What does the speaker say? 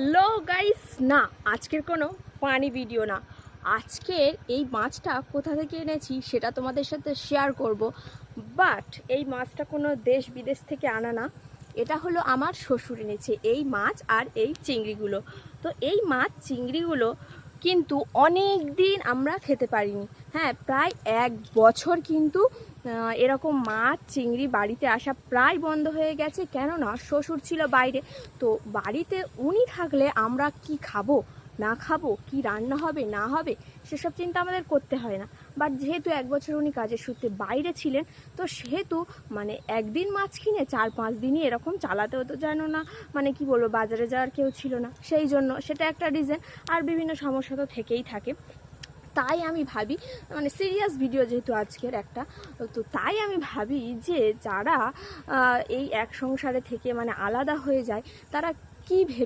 Hello guys, না আজকের কোনো ফানি ভিডিও না। আজকের এই মাছটা কোথা থেকে এনেছি সেটা তোমাদের সাথে শেয়ার করব। বাট এই মাছটা কোনো দেশ বিদেশ থেকে আনা না, এটা হলো আমার শ্বশুর এনেছে এই মাছ আর এই চিংড়িগুলো। তো এই মাছ চিংড়িগুলো কিন্তু অনেক দিন আমরা খেতে পারিনি। হ্যাঁ, প্রায় 1 বছর কিন্তু এরকম মাছ চিংড়ি বাড়িতে আসা প্রায় বন্ধ হয়ে গেছে, কেননা শ্বশুর ছিল বাইরে। তো বাড়িতে উনি থাকলে আমরা কি খাবো না খাবো, কি রান্না হবে না হবে, সেসব চিন্তা আমাদের করতে হয় না। বাট যেহেতু 1 বছর উনি কাজের সূত্রে বাইরে ছিলেন, তো সেহেতু একদিন মাছ কিনে 4-5 দিনই এরকম চালাতে হতো, যেন না কি বলবো, বাজারে যাওয়ার কেউ ছিল না, সেই জন্য সেটা একটা রিজন। আর বিভিন্ন সমস্যা তো থেকেই থাকে। তাই আমি ভাবি, সিরিয়াস ভিডিও যেহেতু আজকের একটা, তো তাই আমি ভাবি যে যারা এই এক সংসারে থেকে আলাদা হয়ে যায়, তারা কি ভেবে